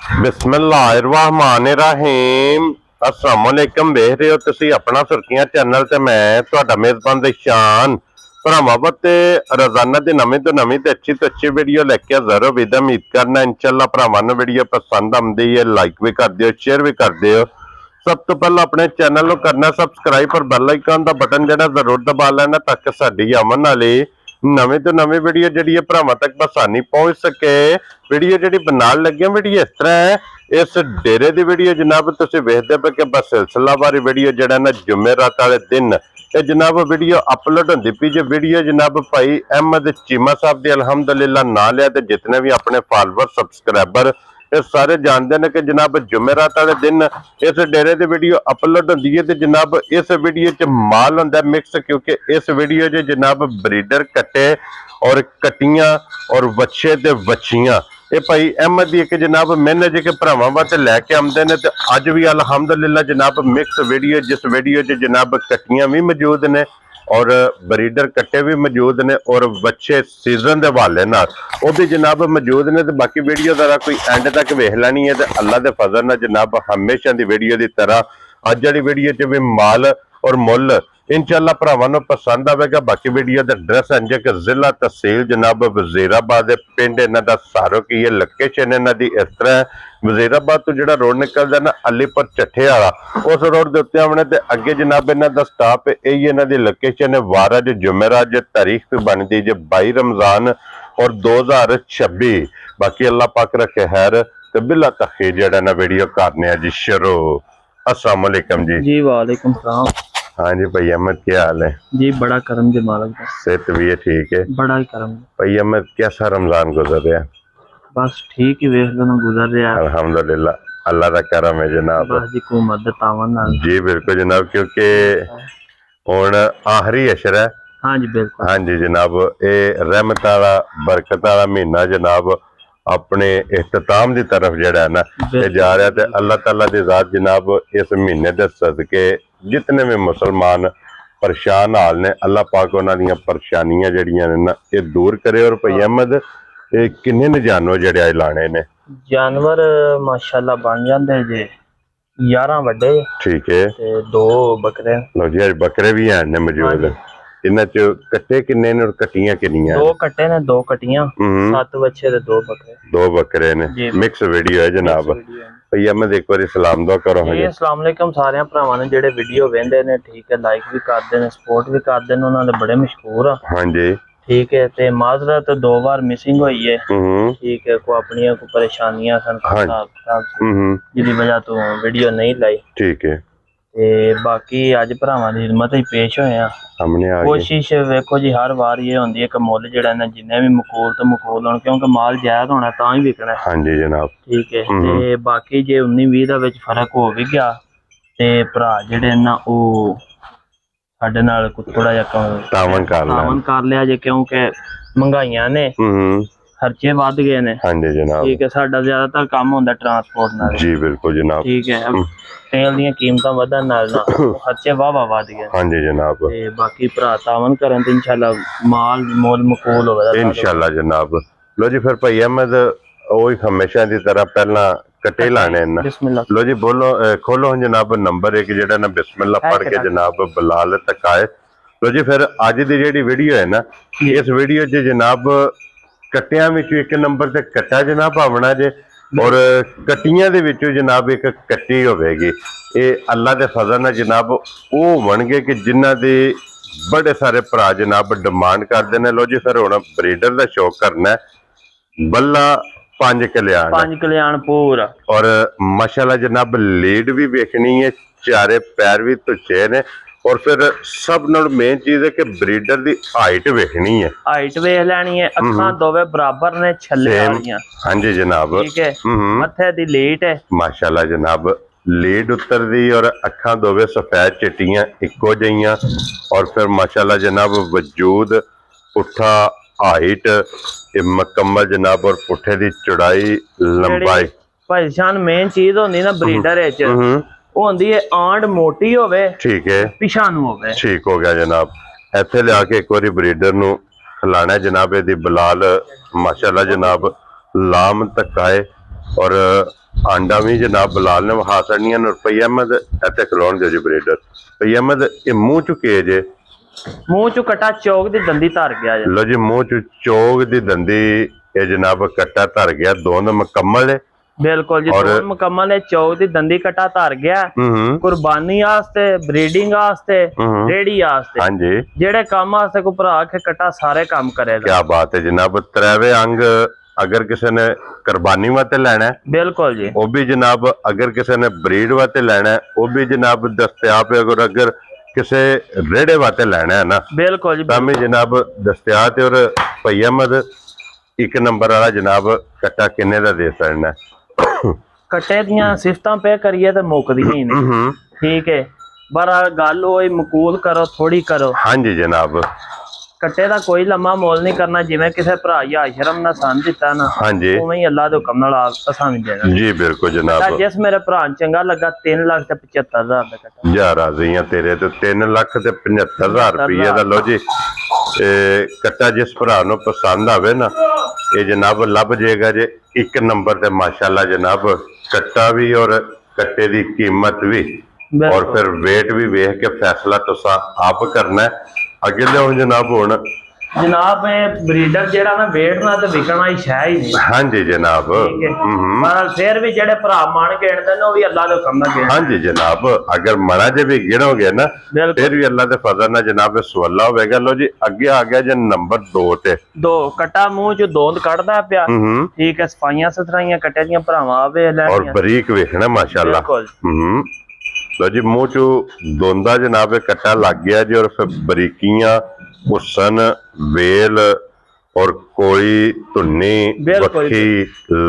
बिस्मिल्लाहिर्रहमानिर्रहीम। अस्सलाम वालेकुम। देख रहे हो तुसी अपना सुर्खियां चैनल ते मैं तुहाडा मेजबान दिशान भरावां ते रोजाना दी नवीं तो नवीं ते अच्छी वीडियो लेके हाजिर हो। विद उम्मीद करना इंशाल्लाह भरावां नूं वीडियो पसंद आंदी है, लाइक भी कर दियो, शेयर भी कर दियो। सब तो पहले अपने चैनल को करना सब्सक्राइब और बेल आइकन का बटन जरा जरूर दबा लेना ताकि साडी आवन वाली नवीं तो नवीं वीडियो जी भरावां तक आसानी पहुंच सके। वीडियो जी बनाने लगे वीडियो इस तरह है, इस डेरे की वीडियो जनाब तुसीं वेखदे पे कि बस सिलसिलावार वीडियो जड़ा ना जुमेरात वाले दिन ये जनाब वीडियो अपलोड होंदी पई जो वीडियो जनाब भाई अहमद चीमा साहब की अलहमदुलिल्लाह ना लिया तो जितने भी अपने फॉलोअर सब्सक्राइबर ये सारे जानते हैं कि जनाब जुमेरात वाले दिन इस डेरे की वीडियो अपलोड होती है। तो जनाब इस वीडियो च माल होंदा मिक्स, क्योंकि इस वीडियो च जनाब ब्रीडर कट्टे और कट्टियां और बच्चे ते बच्चियां ये भाई अहमद की एक जनाब मेहनत के भरावां वास्ते लैके आते हैं। तो अज भी अलहमदुलिल्लाह जनाब मिक्स वीडियो, जिस वीडियो च जनाब कट्टियां भी मौजूद ने और ब्रीडर कट्टे भी मौजूद ने और बच्चे सीजन के हवाले वो भी जनाब मौजूद ने। तो बाकी वीडियो जरा कोई एंड तक वेख लैनी है तो अल्लाह के फजल नाल जनाब हमेशा की वीडियो की तरह अज वाली वीडियो च भी माल और मुल इंशाअल्लाह भरावां नूं पसंद आवेगा। बाकी वीडियो का एड्रैस अंजे कि जिला तहसील जनाब वजीराबाद, पिंड इन्हां दा सारो की है, लोकेशन इन्हां दी इस तरह है। वजीराबाद तो जिहड़ा रोड निकलदा ना अलीपुर चट्ठे वाला उस रोड के उत्ते आउणे ते अगे जनाब इन्हां दा स्टाफ है। यही इन्हां दी लोकेशन है। वार अज जुमेरात जो तारीख पे बनती जो 22 रमजान और 2026। बाकी अल्लाह पाक रखे खैर ते बिला तखीर जिहड़ा ना वीडियो करने जी शुरू। अस्सलाम वालेकुम जी। वालेकुम सलाम। हाँ जी भाई अहमद, क्या हाल है जी? बड़ा करम के मालिक का। सेहत भी है ठीक है? बड़ा ही करम भाई अहमद, कैसा रमजान गुजर रहा? बस ठीक ही वेख लो गुजर रहा है अल्हम्दुलिल्लाह, अल्लाह का करम है जनाब। बस जी को मदद आवन जी बिल्कुल जनाब, क्योंकि हुण आखिरी अशर है। हाँ जी बिल्कुल। हाँ जी जनाब, ये रहमत वाला बरकत वाला महीना जनाब अपने इख्तिताम की तरफ जड़ा है ना ये जा रहा है। अल्लाह ताला की जात जनाब इस महीने के सदके जितने भी मुसलमान परेशान हाल ने अल्लाह पाक उन्हां दी परेशानियां जड़ियां ने ना ये दूर करे। और भाई अहमद किन्ने ने जानवर जड़े लाने ने? जानवर माशाल्लाह बन जाते जे 11 वड्डे, ठीक है, ते 2 बकरे। लो जी, बकरे भी हैं ने मौजूद। इन्हां च कट्टे किन्ने ने और कट्टियां किन्नियां? 2 कट्टे ने, 2 कट्टियां, 7 बच्चे ते 2 बकरे। 2 बकरे ने, मिक्स वीडियो है जनाब। भाई अहमद एक बार सलाम दो करो। जी अस्सलाम वालेकुम सारे भरावां ने जेडे वीडियो वेंदे ने, ठीक है, लाइक भी करदे ने, सपोर्ट भी करदे ने, उन्हां दे बड़े मशहूर आ। हाँ जी ठीक है। ते माजरत 2 बार मिसिंग हुई है, ठीक है, को अपनी को परेशानियां सन जिहदी वजह तो वीडियो नहीं लाई, ठीक है। ते बाकी अज भरावां दी खिदमत ही पेश होए आ। कोशिश वेखो जी हर बार ये होंदी है कि मुल जिहड़ा ना जिन्ने भी मकूल तो मकूल होण, क्योंकि माल जायद होना तां ही विकना। हाँ जी जनाब ठीक है। ते बाकी जे 19-20 दा विच फर्क हो भी गया ते भरा जिहड़े ना ओ साडे नाल थोड़ा जिहा तावन कर लिया जे, क्योंकि महंगाइयां ने, खर्चे बढ़ गए ने। हाँ जी जनाब ठीक है। साडा ज्यादातर काम होंदा ट्रांसपोर्ट नाल। जी बिल्कुल जनाब ठीक है। अब तेल दी कीमतां वधन नाल ना खर्चे वाह वध गए। हाँ जी जनाब। ते बाकी भरा तावन करन ते इंशाल्लाह माल मोल मकूल होवे इंशाल्लाह जनाब। लो जी फिर भाई अहमद ओही हमेशा दी तरह पहला कटे लाने ना। लो जी बोलो, खोलो जनाब नंबर 1 जेड़ा ना बिस्मिल्लाह पढ़ के जनाब बिलाल तक आए। लो जी फिर अज दी जेड़ी वीडियो है ना, इस वीडियो च जनाब कट्टियां विच एक नंबर ते कट्टा जनाब आवना जे और कट्टियां दे विचों जनाब एक कट्टी होवेगी। ये अल्लाह दे फजल नाल जनाब वो होणगे कि जिन्हां दे बड़े सारे भरा जनाब डिमांड करते हैं। लो जी फिर हुण ब्रीडर का शौक करना है। बल्ला 5 कल्याण पूरा और माशाल्लाह जनाब लीड भी वेखनी है, चारे पैर भी तुचे ने और फिर सब नाल मेन चीज है कि ब्रीडर दी हाइट वेखनी है। हाइट वेख लैनी है, अखां दोवे बराबर ने, छल्ले वालियां। हाँ जी जनाब ठीक है। मथे दी लीट है माशाल्लाह जनाब, लीड उत्तर दी और अखां दोवे सफेद चिट्टियां इक्को जिहियां और फिर माशाल्लाह जनाब वजूद पुट्ठा हाइट मुकम्मल जनाब और पुट्ठे दी चौड़ाई लंबाई। भाई शान मेन चीज होंदी ना ब्रीडर विच वो होंदी है आंड मोटी होवे, ठीक है, पिछानू होवे। ठीक हो गया जनाब। इत्थे लिया के एक बारी ब्रीडर नू खिलाना है जनाब। इहदी बिलाल माशाल्लाह जनाब लाम तक आए और ਆਂਡਾ ਵੀ ਜਨਾਬ ਬਲਾਲ ਨੇ ਵਹਾ ਸੜਨੀਆਂ ਨੂੰ ਰੁਪਈਆ ਅਹਿਮਦ ਇੱਥੇ ਖਲੋਣ ਦਿਓ ਜੀ ਬਰੀਡਰ। ਰੁਪਈਆ ਅਹਿਮਦ ਇਹ ਮੂੰਹ ਚੁੱਕੇ ਜੇ ਮੂੰਹ ਚੋਂ ਕਟਾ ਚੌਕ ਦੀ ਦੰਦੀ ਧਰ ਗਿਆ ਜੀ। ਲੋ ਜੀ ਮੂੰਹ ਚ ਚੋਗ ਦੀ ਦੰਦੀ ਇਹ ਜਨਾਬ ਕੱਟਾ ਧਰ ਗਿਆ, ਦੋਨ ਮੁਕੰਮਲ ਹੈ। ਬਿਲਕੁਲ ਜੀ, ਦੋਨ ਮੁਕੰਮਲ ਹੈ। ਚੌਕ ਦੀ ਦੰਦੀ ਕਟਾ ਧਰ ਗਿਆ ਕੁਰਬਾਨੀ ਵਾਸਤੇ, ਬਰੀਡਿੰਗ ਵਾਸਤੇ, ਰੇੜੀ ਵਾਸਤੇ, ਹਾਂਜੀ ਜਿਹੜੇ ਕੰਮ ਵਾਸਤੇ ਕੋ ਭਰਾ ਕੇ ਕਟਾ ਸਾਰੇ ਕੰਮ ਕਰੇਗਾ। ਕੀ ਬਾਤ ਹੈ ਜਨਾਬ। ਤਰੇਵੇ ਅੰਗ अगर किसी ने कुर्बानी वास्ते लेना है बिल्कुल जी, वो भी जनाब, अगर किसी ने ब्रीड वास्ते लेना है वो भी जनाब दस्तयाब है। अगर किसी रेड़े वास्ते लेना है ना बिल्कुल जी, भी जनाब दस्तयाब है। और भाई अहमद एक नंबर वाला जनाब कट्टा किन्ने दा दे सकना है? कट्टे दियां सिफतां पे करिए तो मुकदी ही नहीं। ठीक है, पर गल होई मकूल करो थोड़ी करो। हाँ जी जनाब, कट्टे दा कोई लम्मा मोल नहीं करना। जिवें किसी भरा या आशरम ने सन दिता ना, हाँ जी उवें ही अल्लाह दे हुक्म नाल असां भी देना जी। बिल्कुल जनाब, जिस मेरे भरा चंगा लगा 3,75,000 दा कट्टा। जा राजी हां तेरे तो 3,75,000 रुपये दा। लो जी कट्टा जिस भरा नूं पसंद आवे ना ये जनाब लभ जाएगा जे एक नंबर ते माशाल्लाह जनाब। कट्टा भी और कट्टे दी कीमत भी और फिर वेट भी वेख के फैसला तुसा आप करना है। अगे लियो जनाब हुण जनाब ब्रीडर जेड़ा ना वेट ना ते विकना ही शै ही नहीं। हाँ जी जनाब, पर फिर भी जेड़े भरा मान गिणदे ने भी अल्लाह दे हुक्म नाल गिणदे। हाँ जी जनाब, अगर मना जे भी गिनोगे ना फिर भी अल्लाह दे फजल नाल जनाब सवाला होवेगा। लो जी अगे आ गया जे नंबर 2 ते। दो कट्टा मूंह च दोंद कढदा पिया। ठीक है, सफाइयां सुथराइयां कट्टे दियां भरावां आवे लैणियां और बरीक वेखना माशाल्लाह। लो जी मुंह चो दोंदा जनाब कट्टा लग गया जी। और फिर बरीकियां हुसन वेल और कोई धुन्नी बखी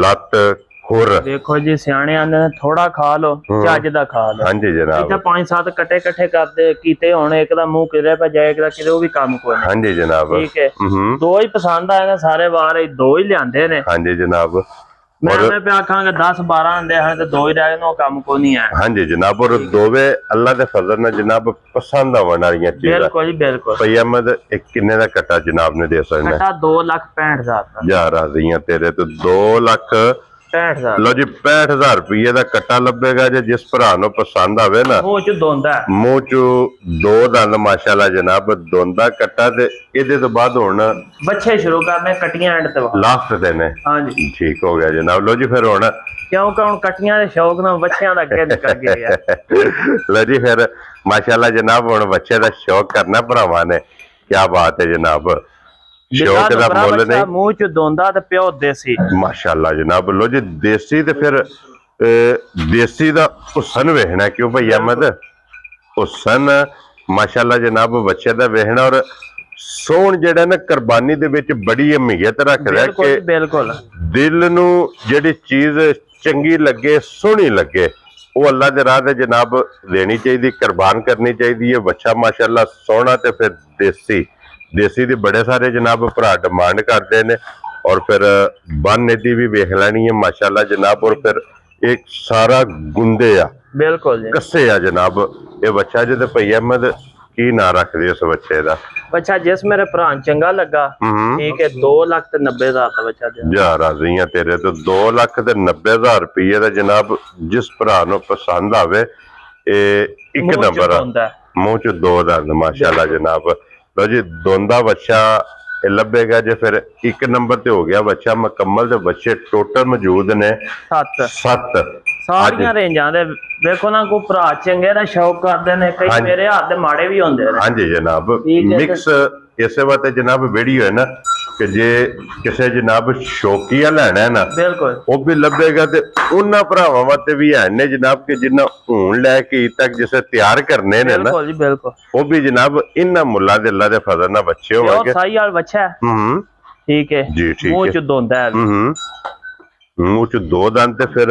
लत खुर। देखो जी सियाने आंदे ने थोड़ा खा लो चज दा खा लो। हाँ जी जनाब, इत्थे 5-7 कट्टे इकट्ठे करदे कीते हुण एक दा मूंह किधरे पे जाए एक दा किधरे, वो भी काम कोई नहीं। हाँ जी जनाब, ठीक है, दो ही पसंद आए ने सारे वार दो ही लियांदे ने। हाँ जी जनाब, मैं पे आखांगा 10-12 आंदे हैं तो दो ही रह गए, काम को नहीं है। हाँ जी जनाब, और दोवे अल्लाह दे फजल नाल जनाब पसंद आवन वालियां चीज़ां। बिल्कुल जी बिल्कुल। भाई अहमद एक किन्ने दा कट्टा जनाब ने दे सकना? कट्टा 2,65,000 दा। जा राजी हां तेरे तो 2,65,000। लो जी 65,000 रुपये दा कट्टा लभेगा जे जिस भरा नूं पसंद आवे ना। मूंह च दोंदा है, मूंह चो दो दंद माशाल्लाह जनाब दोंदा कट्टा। ते इहदे तो बाद हुण बच्चे शुरू करने कटियां एंड ते लास्ट दे ने। हाँ जी ठीक हो गया जनाब। लो जी फिर हुण क्योंकि हुण कटियां दे शौक नाल बच्चियां दा अगे निकल गया। लो जी फिर माशाल्लाह जनाब हुण बच्चे दा शौक करना भरावां ने। क्या बात है जनाब, शौक दा मुੱਲ नहीं। मूंह च दोंदा ते प्यो देसी माशाल्लाह जनाब। लो जी देसी ते फिर देसी दा हुसन वेखना क्यों भाई अहमद? हुसन माशाल्लाह जनाब बच्चे दा वेखना। और सोहण जेड़ा ना कुर्बानी दे विच बड़ी अहमियत रखदा है कि बिल्कुल दिल नूं जेड़ी चीज चंगी लगे सोहनी लगे वो अल्लाह दे राह ते जनाब देनी चाहिए, कुर्बान करनी चाहिए। ये बच्चा माशाल्लाह सोहना ते फिर देसी देसी दे बड़े सारे जनाब भरा डिमांड करते हैं। और फिर बन दी भी वेख लैनी है माशाल्लाह जनाब। और फिर एक सारा गुंदे आ बिल्कुल जी कस्से आ जनाब ये बच्चा जे। ते भाई अहमद की ना रख दे उस बच्चे दा? बच्चा जिस मेरे भरा चंगा लगा। ठीक है, 2,90,000 का बच्चा दे। जा राजी हां तेरे तो 2,90,000 रुपये दा जनाब जिस भरा नूं पसंद आवे एक नंबर मूंह च दो दंद माशाल्लाह जनाब। लो जी दोंदा बच्चा लभेगा जे। फिर एक नंबर ते हो गया बच्चा मुकम्मल। ते बच्चे टोटल मौजूद ने 7 सारियां रेंजां दे। देखो ना को भरा चंगे दा शौक करदे ने, कई मेरे हाथ दे माड़े भी होंदे ने। हाँ जी जनाब, मिक्स इसे वास्ते जनाब वीडियो है ना कि जे किसे जनाब शौकिया लेना है ना बिल्कुल वो भी लभेगा। ते उन्हां भरावां वास्ते भी है ने जनाब कि जिन्ना हुण लैके तक जिसे तैयार करने ने ना बिल्कुल वो भी जनाब इन्हां मुल्ला दे अल्लाह दे फजल नाल बच्चे होंगे। सही वाला बच्चा है। ठीक है जी, ठीक मुंह च दोंदा है, मूंह च दो दंद ते फिर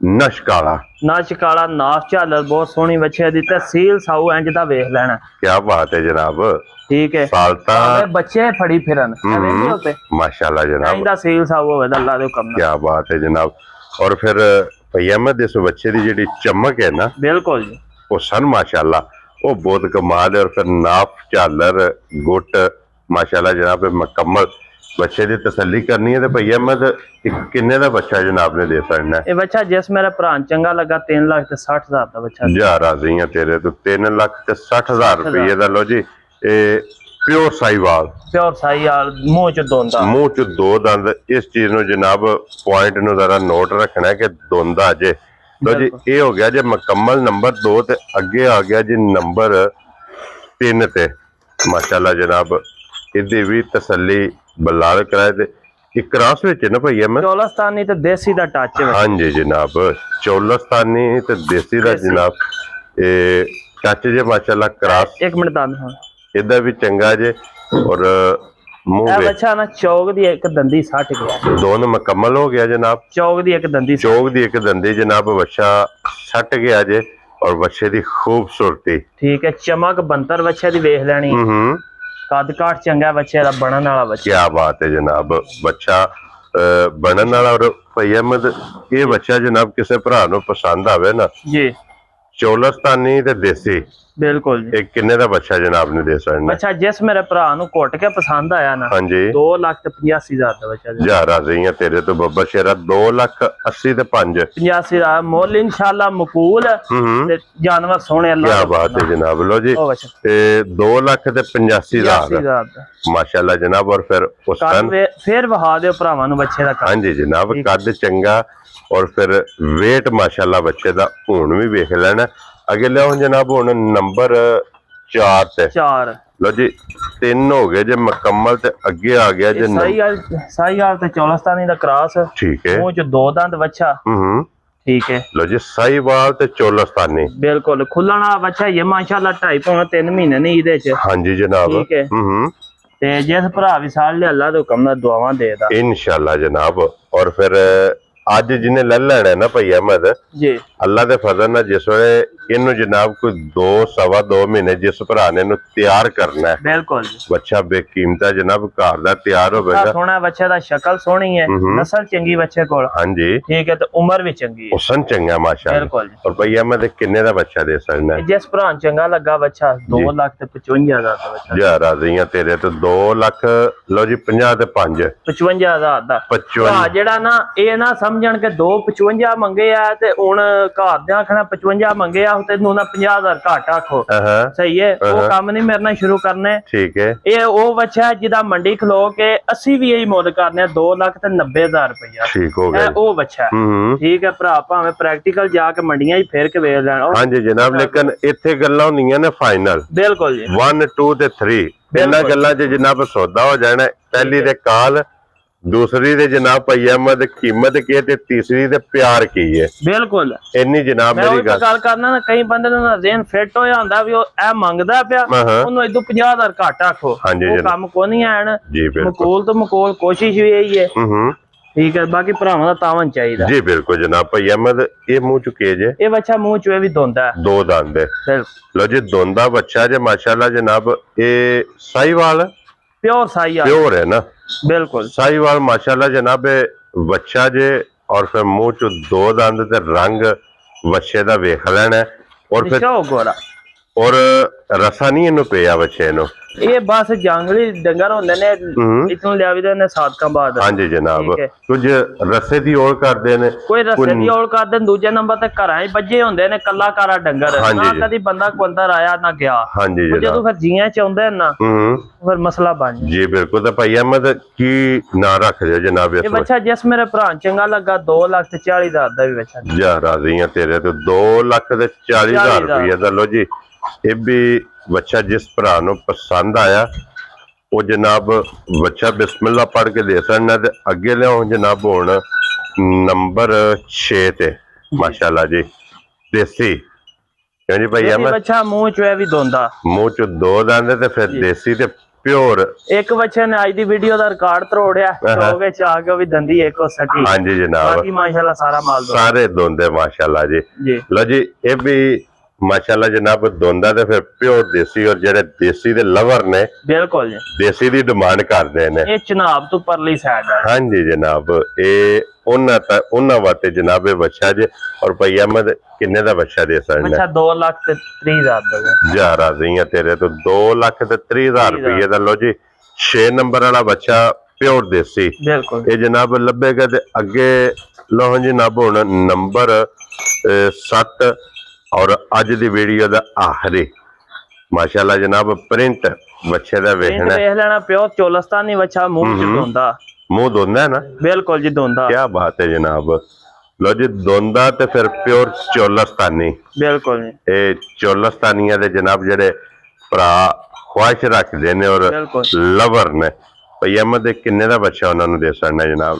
नश काला नाफ झालर बहुत सोहनी बच्चे दी। तहसील साऊ इंज दा वेख लेना। क्या बात है जनाब। ठीक है, सालता बच्चे फड़ी फिरन माशाल्लाह जनाब। इंदा सील साऊ होवे अल्लाह दे हुक्म नाल। क्या बात है जनाब। और फिर भाई अहमद इस बच्चे दी जेडी चमक है ना बिल्कुल जी वो सन माशाल्लाह वो बहुत कमाल है। और फिर नाफ झालर गुट माशाल्लाह जनाब मुकम्मल। ਬੱਚੇ ਦੀ ਤਸੱਲੀ ਕਰਨੀ ਹੈ ਤੇ ਭਈ ਅਹਿਮਦ ਕਿੰਨੇ ਦਾ ਬੱਚਾ ਜਨਾਬ ਨੇ ਦੇ ਸਕਣਾ? ਇਹ ਬੱਚਾ ਜਿਸ ਮੇਰਾ ਭਰਾ ਨੂੰ ਚੰਗਾ ਲੱਗਾ 3,60,000 ਦਾ ਬੱਚਾ। ਜਾ ਰਾਜ਼ੀ ਆ ਤੇਰੇ ਤੋਂ 3,60,000 ਰੁਪਏ ਦਾ। ਲੋ ਜੀ ਇਹ ਪਿਓਰ ਸਾਈਵਾਲ, ਪਿਓਰ ਸਾਈਵਾਲ, ਮੂੰਹ ਚ ਦੋਂਦਾ, ਮੂੰਹ ਚ ਦੋ ਦੰਦ। ਇਸ ਚੀਜ਼ ਨੂੰ ਜਨਾਬ ਪੁਆਇੰਟ ਨੂੰ ਜ਼ਰਾ ਨੋਟ ਰੱਖਣਾ ਕਿ ਦੋਂਦਾ ਜੇ। ਲੋ ਜੀ ਇਹ ਹੋ ਗਿਆ ਜੇ ਮੁਕੰਮਲ ਨੰਬਰ 2 ਤੇ ਅੱਗੇ ਆ ਗਿਆ ਜੀ ਨੰਬਰ 3 ਤੇ। ਮਾਸ਼ਾਅੱਲਾ ਜਨਾਬ ਇਹਦੀ ਵੀ ਤਸੱਲੀ ਬਲਾਲ ਕਰਾਏ ਤੇ ਇੱਕ ਕ੍ਰਾਸ ਵਿੱਚ ਨਾ ਭਈ ਮੈਂ ਚੌਲਸਤਾਨੀ ਤੇ ਦੇਸੀ ਦਾ ਟੱਚ ਹੈ। ਹਾਂਜੀ ਜਨਾਬ ਚੌਲਸਤਾਨੀ ਤੇ ਦੇਸੀ ਦਾ ਜਨਾਬ ਇਹ ਟੱਚ ਜੇ ਮਾਸ਼ਾਅੱਲਾ ਕ੍ਰਾਸ। ਇੱਕ ਮਿੰਟ ਦੰਦ ਹਾਂ ਇਹਦਾ ਵੀ ਚੰਗਾ ਜੇ। ਔਰ ਮੂੰਹ ਇਹ ਬੱਚਾ ਨਾ ਚੌਕ ਦੀ ਇੱਕ ਦੰਦੀ ਸੱਟ ਗਿਆ, ਦੋਨੋਂ ਮੁਕੰਮਲ ਹੋ ਗਿਆ ਜਨਾਬ। ਚੌਕ ਦੀ ਇੱਕ ਦੰਦੀ, ਚੌਕ ਦੀ ਇੱਕ ਦੰਦੀ ਜਨਾਬ ਬੱਚਾ ਸੱਟ ਗਿਆ ਜੇ। ਔਰ ਬੱਚੇ ਦੀ ਖੂਬਸੂਰਤੀ ਠੀਕ ਹੈ, ਚਮਕ ਬੰਤਰ ਬੱਚੇ ਦੀ ਵੇਖ ਲੈਣੀ। ਕੱਦ ਕਾਠ ਚੰਗਾ ਬੱਚੇ ਦਾ, ਬਣਨ ਵਾਲਾ ਬੱਚਾ। क्या बात है जनाब, बच्चा बनन वाला। और भई अहमद ये बच्चा जनाब किसी भरा नूं पसंद आवे ना जी, चौलस्तानी ते देसी, बिल्कुल जी। एक किन्ने दा बच्चा जनाब ने दे सकना? बच्चा जिस मेरे भरा नूं घुट के पसंद आया ना, हाँ जी, 2,85,000 ਦਾ ਬੱਚਾ ਜੀ। जा राजी है तेरे तो बब्बर शेरा 2,80,000 ਤੇ 5 85 ਦਾ ਮੁੱਲ इंशाल्लाह मकबूल ਤੇ जानवर सोने अल्लाह। क्या बात है जनाब। लो जी ਉਹ ਬੱਚਾ 2,85,000 ਦਾ माशाल्लाह जनाब। और फिर उस फिर वहा दियो भरावां नूं बच्चे दा। हाँ जी जनाब कद चंगा। और फिर वेट माशाल्लाह बच्चे दा हुण भी वेख लेना। अगे लियाओ जनाब हुण नंबर 4 ते। 4 लो जी 3 हो गए जे मुकम्मल ते अगे आ गया जे साहिवाल ते चौलस्तानी दा क्रॉस। ठीक है, मुंह च दो दंद बच्चा। ठीक है। लो जी साहिवाल ते चौलस्तानी बिल्कुल खुलण वाला बच्चा ये माशाल्लाह 2.5-3 महीने नहीं इहदे च। हाँ जी जनाब। ठीक है। ते जिस भरा विसाल ले अल्लाह दे हुक्म नाल दुआवां देदा इंशाल्लाह जनाब। और फिर ਅੱਜ ਜਿਹਨੇ ਲੈ ਲੈਣਾ ਨਾ ਭਈ ਅਹਿਮਦ ਜੀ, ਅੱਲਾ ਦੇ ਫਜ਼ਲ ਨਾਲ ਜਿਸ ਵੇਲੇ ਇਹਨੂੰ ਜਨਾਬ ਕੋਈ 2-2.5 ਮਹੀਨੇ ਜਿਸ ਭਰਾ ਨੇ ਇਹਨੂੰ ਤਿਆਰ ਕਰਨਾ ਹੈ, ਬਿਲਕੁਲ ਬੱਚਾ ਬੇਕੀਮਤਾ ਜਨਾਬ ਘਰ ਦਾ ਤਿਆਰ ਹੋਵੇਗਾ। ਸੋਹਣਾ ਬੱਚੇ ਦਾ ਸ਼ਕਲ ਸੋਹਣੀ ਹੈ, ਨਸਲ ਚੰਗੀ ਬੱਚੇ ਕੋਲ। ਹਾਂਜੀ ਠੀਕ ਹੈ, ਤੇ ਉਮਰ ਵੀ ਚੰਗੀ ਹੈ, ਹੁਸਨ ਚੰਗਾ ਮਾਸ਼ਾਅੱਲਾ। ਬਿਲकुल। ਔਰ ਭਈ ਅਹਿਮਦ ਕਿੰਨੇ ਦਾ ਬੱਚਾ ਦੇ ਸਕਣਾ? ਜਿਸ ਭਰਾ ਨੂੰ ਚੰਗਾ ਲੱਗਾ ਬੱਚਾ 2,55,000 ਦਾ ਬੱਚਾ। ਜਾ ਰਾਜ਼ੀਆਂ ਤੇਰੇ ਤੋਂ 2 ਲੱਖ। ਲਓ ਜੀ 50 ਤੇ 5 55,000 ਦਾ। 55 ਜਿਹੜਾ ਨਾ ਇਹ ਨਾ ਸਮਝਣ ਕੇ 2,55 ਮੰਗੇ ਆ ਤੇ ਹੁਣ ਘਰ ਦੇ ਆਖਣਾ 55 ਮੰਗੇ ਆ ਤੇ ਨੂੰ ਨਾ 50,000 ਘੱਟ ਆਖੋ। ਸਹੀ ਹੈ, ਉਹ ਕੰਮ ਨਹੀਂ ਮੇਰੇ ਨਾਲ ਸ਼ੁਰੂ ਕਰਨੇ। ਠੀਕ ਹੈ। ਇਹ ਉਹ ਬੱਚਾ ਜਿਹਦਾ ਮੰਡੀ ਖਲੋ ਕੇ ਅਸੀਂ ਵੀ ਇਹੀ ਮੁੱਲ ਕਰਨੇ 2,90,000 ਰੁਪਇਆ। ਠੀਕ ਹੋ ਗਿਆ, ਉਹ ਬੱਚਾ। ਠੀਕ ਹੈ ਭਰਾ, ਭਾਵੇਂ ਪ੍ਰੈਕਟੀਕਲ ਜਾ ਕੇ ਮੰਡੀਆਂ 'ਚ ਫੇਰ ਕੇ ਵੇਖ ਲੈਣ। ਹਾਂਜੀ ਜਨਾਬ, ਲੇਕਿਨ ਇੱਥੇ ਗੱਲਾਂ ਹੁੰਦੀਆਂ ਨੇ ਫਾਈਨਲ। ਬਿਲਕੁਲ ਜੀ, 1 2 ਤੇ 3 ਇਹਨਾਂ ਗੱਲਾਂ 'ਚ ਜਨਾਬ ਸੌਦਾ ਹੋ ਜਾਣਾ। ਪਹਿਲੀ ਦੇ ਕਾਲ, दूसरी दे जनाब भई अहमद कीमत की ते तीसरी दे प्यार की है। बिल्कुल इन्नी जनाब मेरी गल करना ना, कई बंदे नु ज़हन फिट होया हुंदा वी ओ ए मंगदा पिया ओनु इदू 50,000 घट आखो। वो काम को नहीं है ना जी। मकूल तो मकूल कोशिश भी यही है। ठीक है, बाकी भरावां दा तावन चाहिदा जी। बिल्कुल जनाब भई अहमद ये मुंह चुके जे ये बच्चा मुंह चुए भी दोंदा है, 2 दंद है। लो जी दोंदा बच्चा जे माशाल्लाह जनाब। ये साहिवाल प्योर साहिवाल प्योर है ना? बिल्कुल साहिवाल माशाल्लाह जनाब बच्चा जे। और फिर मुंह चो 2 दंद ते रंग बच्चे दा वेख लेना। और फिर गोरा और रसा नहीं इनू पिया बच्चे नु। ये बस जंगली डंगर होंदे ने, इथों लियावीदे ने सादकाबाद। हां जी जनाब, कुछ रसे दी ओल करदे ने, कोई रसे दी ओल करदे ने। दूजे नंबर ते घरां ही बज्जे होंदे ने, कल्ला कारा डंगर ना कदी बंदा अंदर आया ना गया। हां जी जनाब, जदों फिर जियां च आउंदे ना फिर मसला बन जी। बिल्कुल। ते भाई अहमद की ना रख दे जनाब? ये बच्चा जिस मेरे भरा चंगा लगा 2,40,000 दा भी बच्चा। जा राजी हां तेरे तो 2,40,000 रुपया दा। लो जी ये भी बच्चा जिस भरा नूं पसंद आया वो जनाब बच्चा बिस्मिल्लाह पढ़ के दे सकना। ते अगे लियाओ जनाब हुण नंबर 6 ते माशाल्लाह जी देसी। क्यों जी भाई अहमद बच्चा मुंह चो भी दोंदा, मुंह चो 2 दंद ते फिर देसी ते प्योर। एक बच्चे ने आज दी वीडियो दा रिकॉर्ड तोड़या चौके च आके भी दंदी एक को सटी। हां जी जनाब, बाकी माशाल्लाह सारा माल दो सारे दोंदे माशाल्लाह जी। लो जी ये भी माशाल्लाह जनाब दोंदा ते फिर प्योर देसी। और जेडे देसी दे लवर ने बिल्कुल देसी दी डिमांड करदे ने। ये चनाब तो परली साइड है। हां जी जनाब, ए उन्ना वाते जनाब बच्चा जे। और भाई अहमद किन्ने दा बच्चा दे सकना? बच्चा 2,30,000 दा। जा राजी हां तेरे तो 2,30,000 रुपये दा। लो जी 6 नंबर वाला बच्चा प्योर देसी बिल्कुल ये जनाब लभेगा ते अगे लो जनाब हुण नंबर 7 और अज दी वीडियो दा आखिरी माशाल्लाह जनाब प्रिंट बच्चे दा वेखना देख लेना प्योर चोलस्तानी बच्चा मुंह च धोंदा मुंह धोंदा है ना बिल्कुल जी धोंदा क्या बात है जनाब लो जी धोंदा ते फिर प्योर चोलस्तानी बिल्कुल ये चोलस्तानिया दे जनाब जेडे भरा ख्वाहिश रखते ने और लवर ने पजामा दे किन्ने दा बच्चा उन्होंने दे सकना जनाब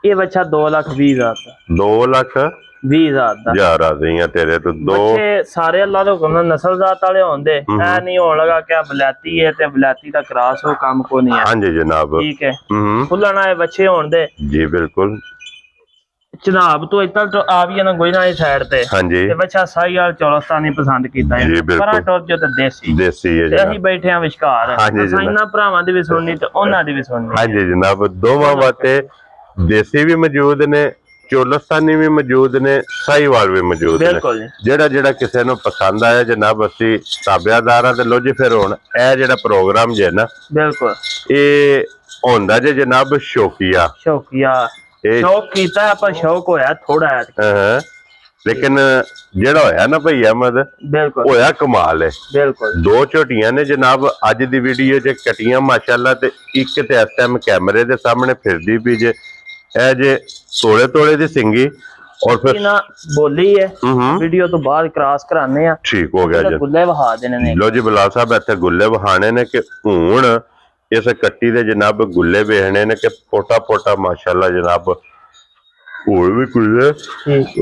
ये बच्चा 2,20,000 2,20,000 यार आ गई तेरे तो दो बच्चे सारे अल्लाह दे हुक्म नाल नस्लजात वाले होंदे ऐ नहीं होण लगा क्या बलाती है ते बलाती दा क्रॉस हो काम को नहीं है हां जी जनाब ठीक है खुलना है बच्चे होण दे जी बिल्कुल जनाब तो इतना तो आ भी ना कोई ना इस साइड ते हां जी ते बच्चा साहिवाल चौलस्तानी पसंद कीता है पर टॉप जो ते देसी है ते ਅਸੀਂ बैठे हैं विचकार असां इना भरावां दी भी सुननी ते ਉਹਨਾਂ ਦੀ ਵੀ ਸੁਣਨੀ हां जी जनाब दोवां वास्ते देसी भी मौजूद ने चोलस्तानी भी मौजूद ने साहिवाल भी मौजूद ने जेड़ा जेड़ा किसी ਨੂੰ पसंद आया जनाब ਅਸੀਂ ਤਾਬਿਆਦਾਰਾਂ ਤੇ ਲੋ ਜੀ ਫਿਰ ਹੁਣ ਇਹ ਜਿਹੜਾ ਪ੍ਰੋਗਰਾਮ ਜੇ ਨਾ ਬਿਲਕੁਲ ਇਹ ਹੁੰਦਾ ਜੇ ਜਨਾਬ ਸ਼ੌਕੀਆ शौक कीता पर शौक होया थोड़ा है लेकिन जेड़ा होया ना भाई अहमद बिल्कुल होया कमाल है बिल्कुल दो झोटियां ने जनाब अज दी वीडियो च कटियां माशाल्लाह ते एक ते इस टाइम कैमरे दे सामने फिरदी भी जे ए जे तोड़े तोड़े दी सिंगी और फिर ना बोली है वीडियो तो बाद क्रॉस कराने हैं ठीक हो गया जी गुल्ले वहा देने ने लो जी बिलाल साहब इत्थे गुल्ले वहाने ने कि हुण इस कट्टी दे जनाब गुल्ले वेखने ने कि पोटा पोटा माशाल्लाह जनाब और भी गुल्ले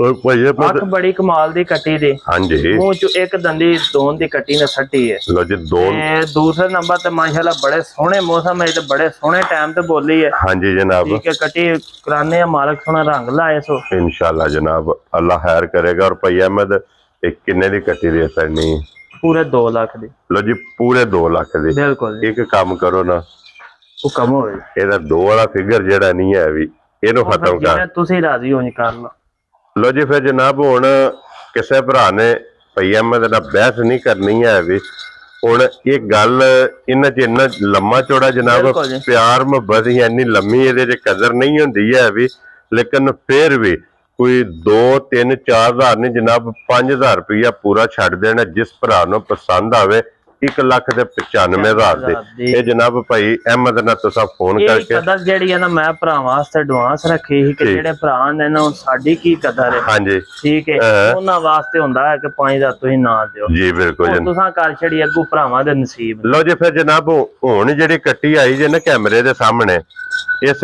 और भाई अख बड़ी कमाल दी कट्टी दी हां जी मुंह च एक दंदी दोन दी कट्टी ने सट्टी है लो जी दोन दूसरे नंबर ते माशाल्लाह बड़े सोहने मौसम है ते बड़े सोहने टाइम ते बोली है हां जी जनाब ठीक है कट्टी कराने मालिक सोना रंग लाए सो इंशाल्लाह जनाब अल्लाह खैर करेगा और भाई अहमद एक किन्ने दी कट्टी दे सकनी पूरे 2 लाख दी लो जी पूरे 2 लाख दी बिल्कुल एक काम करो ना वो कम हो एदा 2 वाला फिगर जेड़ा नहीं है भी ਇਹਨੂੰ ਖਤਮ ਕਰ ਤੁਸੀਂ ਰਾਜ਼ੀ ਹੋ ਜੀ ਕਰ ਲਓ ਲੋ ਜੀ ਫਿਰ ਜਨਾਬ ਹੁਣ ਕਿਸੇ ਭਰਾ ਨੇ ਭਈ ਅਹਿਮਦ ਨਾਲ ਬਹਿਸ ਨਹੀਂ ਕਰਨੀ ਹੈ ਵੀ ਹੁਣ ਇਹ ਗੱਲ ਇਹਨਾਂ ਚ ਇੰਨਾ ਲੰਮਾ ਚੌੜਾ ਜਨਾਬ ਪਿਆਰ ਮੁਹੱਬਤ ਹੀ ਇੰਨੀ ਲੰਮੀ ਇਹਦੇ ਚ ਕਦਰ ਨਹੀਂ ਹੁੰਦੀ ਹੈ ਵੀ ਲੇਕਿਨ ਫਿਰ ਵੀ ਕੋਈ 2 3 4 ਹਜ਼ਾਰ ਨਹੀਂ ਜਨਾਬ 5,000 ਰੁਪਇਆ ਪੂਰਾ ਛੱਡ ਦੇਣਾ ਜਿਸ ਭਰਾ ਨੂੰ ਪਸੰਦ ਆਵੇ 1,95,000 ਦੇ ਇਹ ਜਨਾਬ ਭਾਈ ਅਹਿਮਦ ਨਾਲ ਤੁਸੀਂ ਫੋਨ ਕਰਕੇ ਕਦਰ ਜਿਹੜੀ ਹੈ ਨਾ ਮੈਂ ਭਰਾਵਾਂ ਵਾਸਤੇ ਐਡਵਾਂਸ ਰੱਖੀ ਸੀ ਕਿ ਜਿਹੜੇ ਭਰਾ ਨੇ ਨਾ ਸਾਡੀ ਕੀ ਕਦਰ ਹੈ ਹਾਂਜੀ ਠੀਕ ਹੈ ਉਹਨਾਂ ਵਾਸਤੇ ਹੁੰਦਾ ਹੈ ਕਿ 5,000 ਤੁਸੀਂ ਨਾ ਦਿਓ ਜੀ ਬਿਲਕੁਲ ਤੁਸੀਂ ਕਰ ਛੜੀ ਅੱਗੂ ਭਰਾਵਾਂ ਦੇ ਨਸੀਬ ਲੋ ਜੀ ਫਿਰ ਜਨਾਬ ਹੁਣ ਜਿਹੜੀ ਕੱਟੀ ਆਈ ਜੇ ਨਾ ਕੈਮਰੇ ਦੇ ਸਾਹਮਣੇ ਇਸ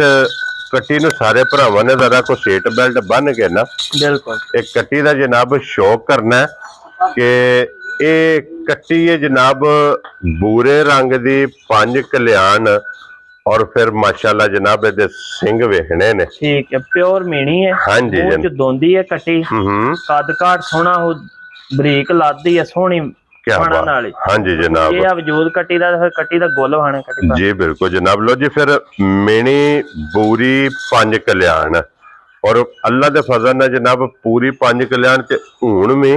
ਕੱਟੀ ਨੂੰ ਸਾਰੇ ਭਰਾਵਾਂ ਨੇ ਜ਼ਰਾ ਕੋ ਸੀਟ ਬੈਲਟ ਬੰਨ ਕੇ ਨਾ ਬਿਲਕੁਲ ਇੱਕ ਕੱਟੀ ਦਾ ਜਨਾਬ ਸ਼ੌਕ ਕਰਨਾ ਕਿ ਇਹ ਕੱਟੀ ਹੈ ਜਨਾਬ ਬੂਰੇ रंग दी 5 कल्याण और फिर माशाल्लाह जनाब ਇਹਦੇ ਸਿੰਘ ਵੇਖਣੇ ਨੇ ठीक है प्योर मीणी है हां जी जो दोंदी है कट्टी कद काट सोना हो बरीक लादी है सोहनी क्या बात हां जी जनाब ये वजूद कट्टी दा फिर कट्टी दा गोल वहाने कट्टी जी बिल्कुल जनाब लो जी फिर मीणी बूरी 5 कल्याण और अल्लाह दे फजल नाल जनाब पूरी 5 कल्याण ते हुण में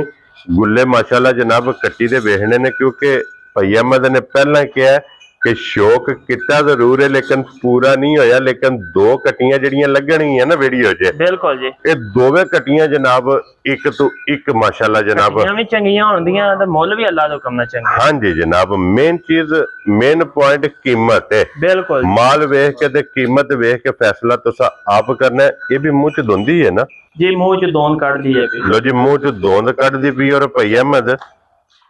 गुल्ले माशाल्लाह जनाब कट्टी दे वेखने ने क्योंकि भई अहमद ने पहला कहा कि शौक किता जरूर है लेकिन पूरा नहीं होया लेकिन 2 कट्टियां जड़ियां लगणगियां ना वीडियो च बिल्कुल जी ये दोवें कट्टियां जनाब एक तो एक माशाल्लाह जनाब भी चंगियां होंदियां ते मुੱਲ भी अल्लाह दे हुक्म नाल चंगे हां जी जनाब मेन चीज मेन पॉइंट कीमत है बिल्कुल माल वेख के ते कीमत वेख के फैसला तुसा आप करना है ये भी मुंह च धुंदी है ना जी मुंह च दोंद कट दी है लो जी मुंह च दोंद कट दी पी और भई अहमद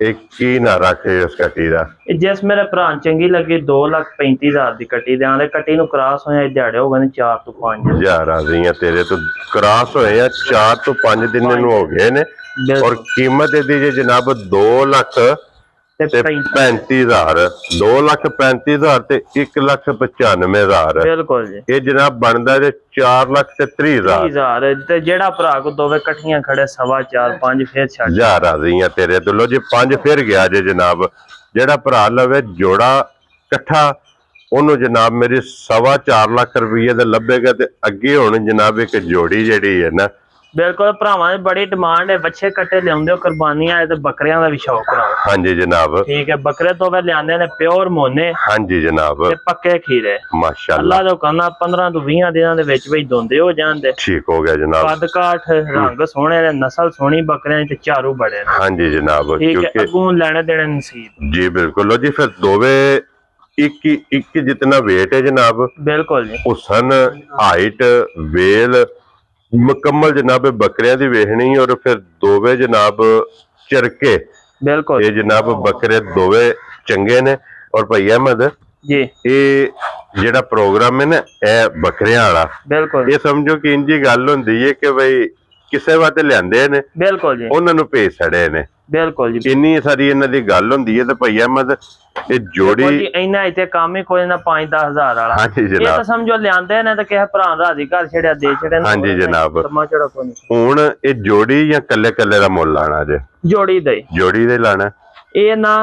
एक की ना रखे इस कट्टी दा जिस मेरे भरा चंगी लगी 2,35,000 दी कट्टी दे आंदे कट्टी नु क्रॉस होया दिहाड़े हो गए 4 तो 5 यार आ गई तेरे तो क्रॉस होए 4 तो 5 दिन नु हो गए ने और कीमत दी जे जनाब 2 लाख 35,000 2,35,000 ते 1,95,000 बिल्कुल जी ये जनाब बनदा जे 4,30,000 ते जेड़ा भरा को दोवे इकट्ठियां खड़े 4.5 5 फिर छड़ यार आ गई तेरे तो लो जी 5 फिर गया जे जनाब जेड़ा भरा लवे जोड़ा इकट्ठा ओनू जनाब मेरी 4.25 लाख रुपये दे लभेगा ते अगे हुण जनाब एक जोड़ी जेड़ी है ना ਬਿਲਕੁਲ ਭਰਾਵਾਂ ਦੀ ਬੜੀ ਡਿਮਾਂਡ ਹੈ, ਬੱਚੇ ਕੱਟੇ ਲਿਆਉਂਦੇ ਹੋ ਕੁਰਬਾਨੀਆਂ ਤੇ ਬੱਕਰੀਆਂ ਦਾ ਵੀ ਸ਼ੌਕ ਕਰਾਓ। ਹਾਂਜੀ ਜਨਾਬ ਠੀਕ ਹੈ, ਬੱਕਰੇ ਤੋਂ ਫਿਰ ਲਿਆਂਦੇ ਨੇ ਪਿਓਰ ਮੋਨੇ। ਹਾਂਜੀ ਜਨਾਬ ਤੇ ਪੱਕੇ ਖੀਰੇ ਮਾਸ਼ਾਅੱਲਾ। ਅੱਲਾ ਦਾ ਕਹਿੰਦਾ 15 ਤੋਂ 20 ਦਿਨਾਂ ਦੇ ਵਿੱਚ ਵੀ ਦੁੰਦੇ ਹੋ ਜਾਂਦੇ। ਠੀਕ ਹੋ ਗਿਆ ਜਨਾਬ। ਕੱਦ ਕਾਠ ਰੰਗ ਸੋਹਣੇ ਨੇ, ਨਸਲ ਸੋਹਣੀ ਬੱਕਰਿਆਂ ਤੇ ਚਾਰੂ ਬੜੇ ਨੇ। ਹਾਂਜੀ ਜਨਾਬ ਠੀਕ ਹੈ, ਅੱਗੋਂ ਲੈਣੇ ਦੇਣੇ ਨਸੀਬ। ਜੀ ਬਿल्कुल। लो जी फिर दोवे एक जितना वेट है जनाब, बिल्कुल जी, हुसन हाइट वेल मुकम्मल जनाब बकरियां दी वेखनी और फिर दोवे जनाब चरके बिल्कुल ये जनाब बकरे दोवे चंगे ने। और भाई अहमद जी ये जेड़ा प्रोग्राम है ना ए बकरियां वाला, बिल्कुल ये समझो कि इंजी गल हुंदी है कि भाई किसे वास्ते लियांदे ने, बिल्कुल जी, उन्हां नूं भेज छड़े ने। बिल्कुल जी, इन्नी सारी इन्हां दी गल हुंदी है। ते भाई अहमद ये जोड़ी जी इन्ना इत्थे काम ही कोई ना 5-10 हज़ार वाला। हाँ जी ये जनाब। तो समझो लियांदे ने ते किसे भरा राजी घर छड़िया दे छड़े ने। हाँ जी जनाब। चढ़ा कोई नहीं। हुण ये जोड़ी या कल्ले कल्ले दा मुल लाना जे? जोड़ी दे जोड़ी दे लाना। ये ना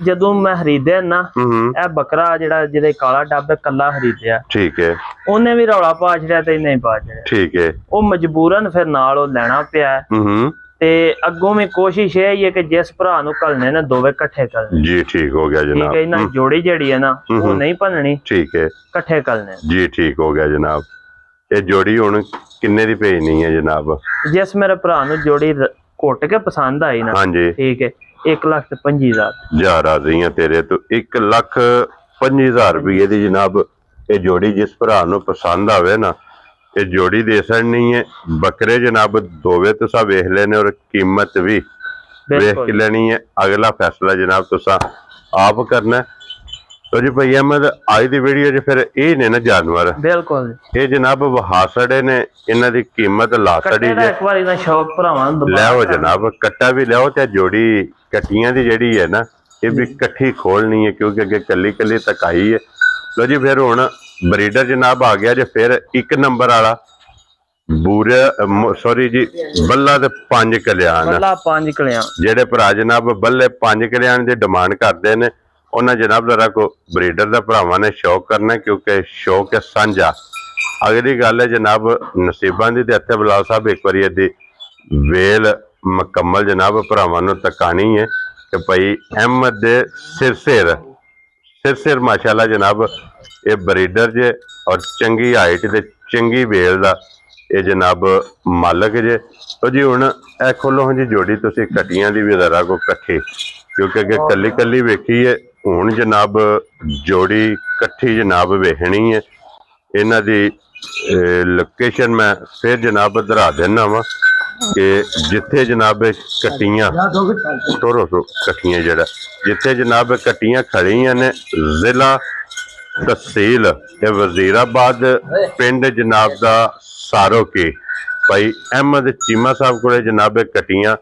ਜਦੋਂ ਮੈਂ ਖਰੀਦਿਆ ਨਾ ਇਹ ਬੱਕਰਾ ਜਿਹੜਾ ਜਿਹਦੇ ਕਾਲਾ ਡੱਬ ਕੱਲਾ ਖਰੀਦਿਆ। ਠੀਕ ਹੈ। ਉਹਨੇ ਵੀ ਰੌਲਾ ਪਾ ਛੜਿਆ ਤੇ ਨਹੀਂ ਪਾ ਛੜਿਆ। ਠੀਕ ਹੈ। ਉਹ ਮਜਬੂਰਨ ਫਿਰ ਨਾਲ ਉਹ ਲੈਣਾ ਪਿਆ। ਤੇ ਅੱਗੋਂ ਵੀ ਕੋਸ਼ਿਸ਼ ਇਹ ਹੀ ਹੈ ਕਿ ਜਿਸ ਭਰਾ ਨੂੰ ਘੱਲਣੇ ਨੇ ਦੋਵੇਂ ਇਕੱਠੇ ਕਰਨੇ। ਜੀ ਠੀਕ ਹੋ ਗਿਆ ਜਨਾਬ। ਠੀਕ ਹੈ, ਇਹਨਾਂ ਜੋੜੀ ਜਿਹੜੀ ਹੈ ਨਾ ਉਹ ਨਹੀਂ ਭੰਨਣੀ। ਠੀਕ ਹੈ, ਇਕੱਠੇ ਕਰਨੇ। ਜੀ ਠੀਕ ਹੋ ਗਿਆ ਜਨਾਬ। ਇਹ ਜੋੜੀ ਹੁਣ ਕਿੰਨੇ ਦੀ ਭੇਜਣੀ ਹੈ ਜਨਾਬ? ਜਿਸ ਮੇਰੇ ਭਰਾ ਨੂੰ ਜੋੜੀ ਘੁੱਟ ਕੇ ਪਸੰਦ ਆਈ ਨਾ, ਹਾਂਜੀ ਠੀਕ ਹੈ, 1,25,000 ਯਾਰ ਆ ਰਹੀਆਂ ਤੇਰੇ ਤੋਂ 1,25,000 ਰੁਪਏ ਦੀ ਜਨਾਬ ਇਹ ਜੋੜੀ ਜਿਸ ਭਰਾ ਨੂੰ ਪਸੰਦ ਆਵੇ ਨਾ ਇਹ ਜੋੜੀ ਦੇ ਸਕਣੀ ਹੈ। ਬੱਕਰੇ ਜਨਾਬ ਦੋਵੇਂ ਤੁਸੀਂ ਵੇਖ ਲੈਣੇ और कीमत भी ਵੇਖ ਕੇ ਲੈਣੀ ਹੈ। ਅਗਲਾ ਫੈਸਲਾ ਜਨਾਬ ਤੁਸੀਂ ਆਪ ਕਰਨਾ। तो जी भाई अहमद आज की वीडियो च फिर ये ने ना जानवर बिल्कुल ये जनाब वहा सड़े ने, इन्हां दी कीमत ला सड़ी जे। एक बार इना शौक भरावां लियाओ जनाब कट्टा भी लियाओ ते जोड़ी कट्टियां दी जेड़ी है ना ये भी कट्ठी खोलनी है क्योंकि अगे कली कली तकाई है। लो जी फिर हुण ब्रीडर जनाब आ गया जे फिर 1 नंबर वाला बूरे सॉरी जी बल्ला ते 5 कल्याण। बल्ला 5 कल्याण जेड़े भरा जनाब बल्ले 5 कल्याण दी डिमांड करदे ने उन्हें जनाब जरा को ब्रीडर का भरावां ने शौक करना क्योंकि शौक है सांझा। अगली गल है जनाब नसीबां दी ते इत्थे बिलाल साहब एक बारी इहदी वेल मुकम्मल जनाब भरावां नूं तकानी है कि भाई अहमद दे सिर माशाअल्लाह जनाब ये ब्रीडर जे और चंगी हाइट ते चंगी वेल दा ये जनाब मालक जे। तो जी हुण ए खोलो जी जोड़ी तुसीं कट्टियां दी भी जरा को कट्ठी क्योंकि अगे कली कली वेखी है। हुण जनाब जोड़ी कट्ठी जनाब वेखनी है। इन्हां दी लोकेशन मैं फिर जनाब दरा देना वा कि जिथे जनाब कट्टियां तोरो कट्टियां जेड़ा जिथे जनाब कट्टियां खड़ियां ने जिला तहसील वजीराबाद पिंड जनाब दा सारो के भाई अहमद चीमा साहब को जनाब कट्टियां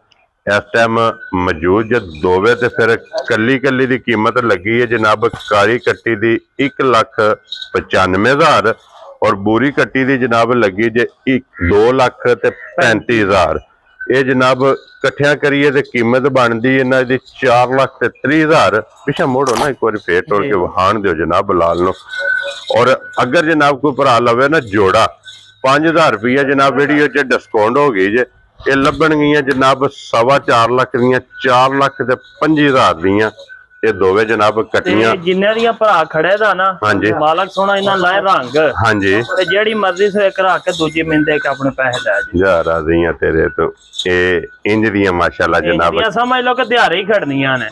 इस टाइम मौजूद जो दोवे ते फिर कली कली की कीमत लगी है जनाब कारी कट्टी की 1,95,000 और बूरी कट्टी की जनाब लगी जे 2,35,000। ये जनाब कट्ठिया करिए तो कीमत बनती है इन्हां दी 4,30,000। पिछा मोड़ो ना एक बार फिर तोड़ के वहान दो जनाब लाल नो। और अगर जनाब कोई भरा लवे ना जोड़ा 5,000 रुपया जनाब वीडियो च डिस्काउंट हो गई जे ये लभणगियां जनाब 4.25 लाख दियां 4,25,000 दियां ये दोवे जनाब कट्टियां जिन्ने दियां भरा खड़े दा ना। हाँ जी मालक सोना इन्हां लाए रंग। हाँ जी ते जेड़ी मर्जी से करा के दूजी मिंदे के अपने पैसे ले जी यार आ दियां तेरे तो ये इंज दियां माशाल्लाह जनाब ये समझ लो कि दिहाड़ी ही खड़नियां ने।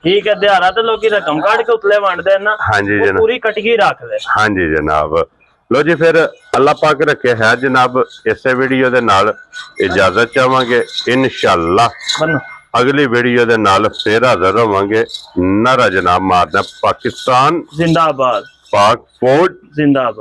ठीक है दिहाड़ा तो लोग रकम काट के उतले वंडदे ना। हाँ जी जनाब पूरी कटकी रख दे। हाँ जी जनाब लो जी फिर अल्लाह पाक रखे है जनाब इस वीडियो दे नाल इजाजत चाहांगे इंशाअल्लाह अगली वीडियो दे नाल फिर हाजिर होवांगे। नारा जनाब मारना पाकिस्तान जिंदाबाद, पाक फौज जिंदाबाद।